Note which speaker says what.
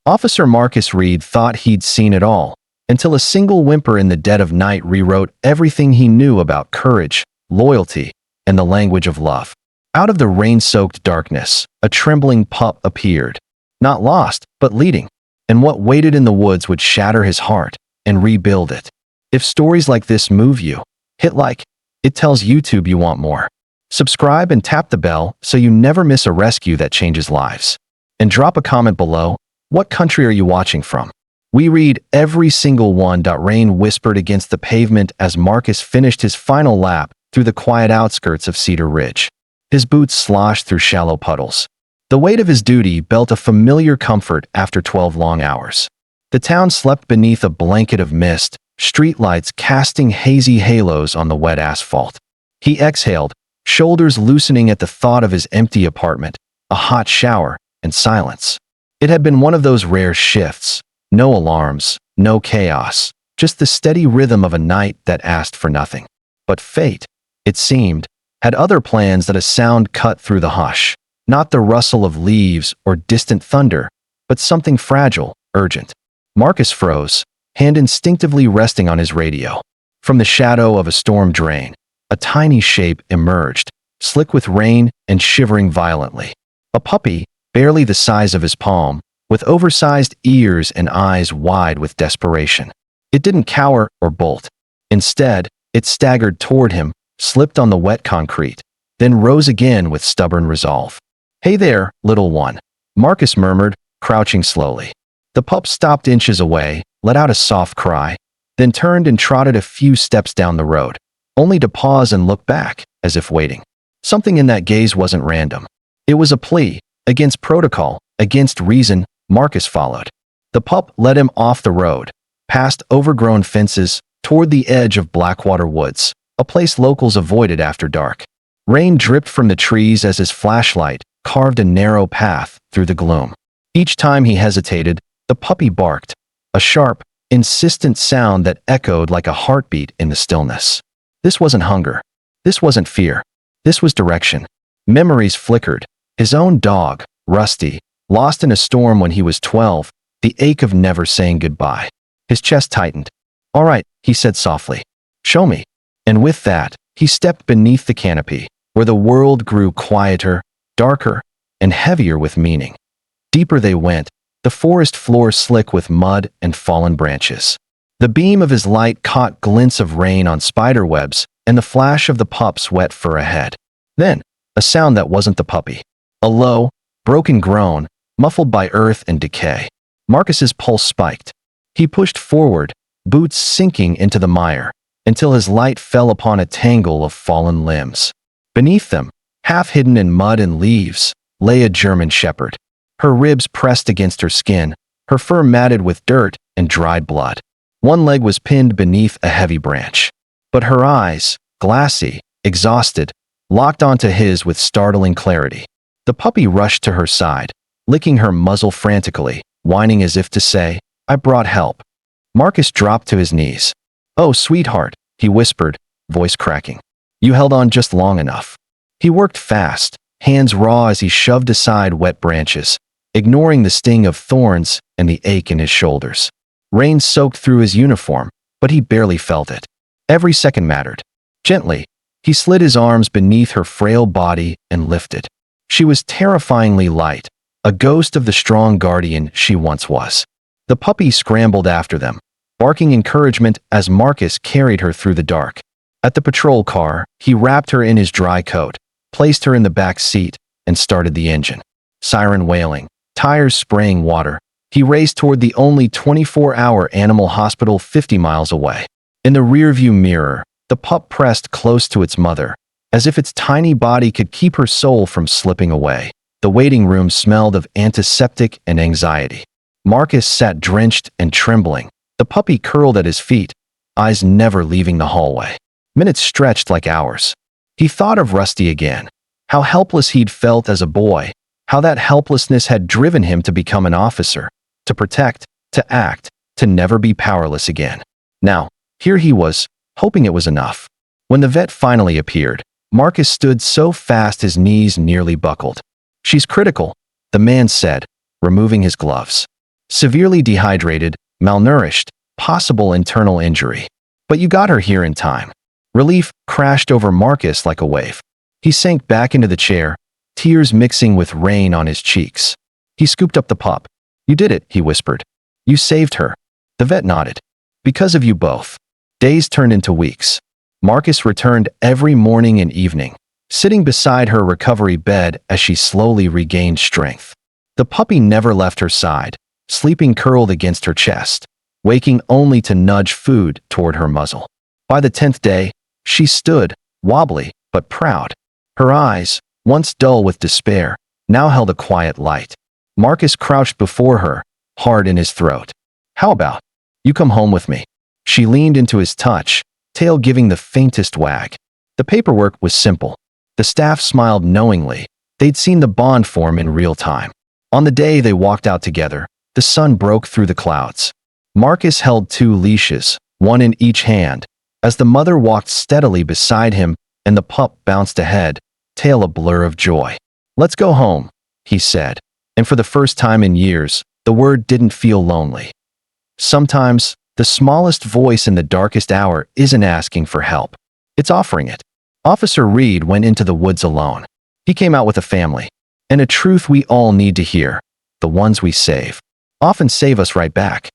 Speaker 1: Officer Marcus Reed thought he'd seen it all, until a single whimper in the dead of night rewrote everything he knew about courage, loyalty, and the language of love. Out of the rain-soaked darkness, a trembling pup appeared. Not lost, but leading. And what waited in the woods would shatter his heart and rebuild it. If stories like this move you, hit like. It tells YouTube you want more. Subscribe and tap the bell so you never miss a rescue that changes lives. And drop a comment below. What country are you watching from? We read every single one. Rain whispered against the pavement as Marcus finished his final lap through the quiet outskirts of Cedar Ridge. His boots sloshed through shallow puddles. The weight of his duty built a familiar comfort after 12 long hours. The town slept beneath a blanket of mist, streetlights casting hazy halos on the wet asphalt. He exhaled, shoulders loosening at the thought of his empty apartment, a hot shower, and silence. It had been one of those rare shifts. No alarms, no chaos, just the steady rhythm of a night that asked for nothing. But fate, it seemed, had other plans. That a sound cut through the hush. Not the rustle of leaves or distant thunder, but something fragile, urgent. Marcus froze, hand instinctively resting on his radio. From the shadow of a storm drain, a tiny shape emerged, slick with rain and shivering violently. A puppy, barely the size of his palm, with oversized ears and eyes wide with desperation. It didn't cower or bolt. Instead, it staggered toward him, slipped on the wet concrete, then rose again with stubborn resolve. "Hey there, little one," Marcus murmured, crouching slowly. The pup stopped inches away, let out a soft cry, then turned and trotted a few steps down the road, only to pause and look back, as if waiting. Something in that gaze wasn't random. It was a plea, against protocol, against reason. Marcus followed. The pup led him off the road, past overgrown fences, toward the edge of Blackwater Woods, a place locals avoided after dark. Rain dripped from the trees as his flashlight carved a narrow path through the gloom. Each time he hesitated, the puppy barked, a sharp, insistent sound that echoed like a heartbeat in the stillness. This wasn't hunger. This wasn't fear. This was direction. Memories flickered. His own dog, Rusty, lost in a storm when he was 12, the ache of never saying goodbye. His chest tightened. "All right," he said softly. "Show me." And with that, he stepped beneath the canopy, where the world grew quieter, darker, and heavier with meaning. Deeper they went, the forest floor slick with mud and fallen branches. The beam of his light caught glints of rain on spider webs and the flash of the pup's wet fur ahead. Then, a sound that wasn't the puppy. A low, broken groan, muffled by earth and decay. Marcus's pulse spiked. He pushed forward, boots sinking into the mire, until his light fell upon a tangle of fallen limbs. Beneath them, half hidden in mud and leaves, lay a German shepherd. Her ribs pressed against her skin, her fur matted with dirt and dried blood. One leg was pinned beneath a heavy branch. But her eyes, glassy, exhausted, locked onto his with startling clarity. The puppy rushed to her side, licking her muzzle frantically, whining as if to say, "I brought help." Marcus dropped to his knees. "Oh, sweetheart," he whispered, voice cracking. "You held on just long enough." He worked fast, hands raw as he shoved aside wet branches, ignoring the sting of thorns and the ache in his shoulders. Rain soaked through his uniform, but he barely felt it. Every second mattered. Gently, he slid his arms beneath her frail body and lifted. She was terrifyingly light, a ghost of the strong guardian she once was. The puppy scrambled after them, barking encouragement as Marcus carried her through the dark. At the patrol car, he wrapped her in his dry coat, placed her in the back seat, and started the engine. Siren wailing, tires spraying water, he raced toward the only 24-hour animal hospital 50 miles away. In the rearview mirror, the pup pressed close to its mother, as if its tiny body could keep her soul from slipping away. The waiting room smelled of antiseptic and anxiety. Marcus sat drenched and trembling, the puppy curled at his feet, eyes never leaving the hallway. Minutes stretched like hours. He thought of Rusty again, how helpless he'd felt as a boy, how that helplessness had driven him to become an officer, to protect, to act, to never be powerless again. Now, here he was, hoping it was enough. When the vet finally appeared, Marcus stood so fast his knees nearly buckled. "She's critical," the man said, removing his gloves. Severely dehydrated, malnourished, possible internal injury. But you got her here in time. Relief crashed over Marcus like a wave. He sank back into the chair, tears mixing with rain on his cheeks. He scooped up the pup. You did it, he whispered. You saved her. The vet nodded. Because of you both. Days turned into weeks. Marcus returned every morning and evening, sitting beside her recovery bed as she slowly regained strength. The puppy never left her side, sleeping curled against her chest, waking only to nudge food toward her muzzle. By the 10th day, she stood, wobbly but proud. Her eyes, once dull with despair, now held a quiet light. Marcus crouched before her, hard in his throat. How about you come home with me? She leaned into his touch, tail giving the faintest wag. The paperwork was simple. The staff smiled knowingly. They'd seen the bond form in real time. On the day they walked out together, the sun broke through the clouds. Marcus held 2 leashes, one in each hand, as the mother walked steadily beside him and the pup bounced ahead, tail a blur of joy. Let's go home, he said, and for the first time in years, the word didn't feel lonely. Sometimes, the smallest voice in the darkest hour isn't asking for help. It's offering it. Officer Reed went into the woods alone. He came out with a family. And a truth we all need to hear. The ones we save often save us right back.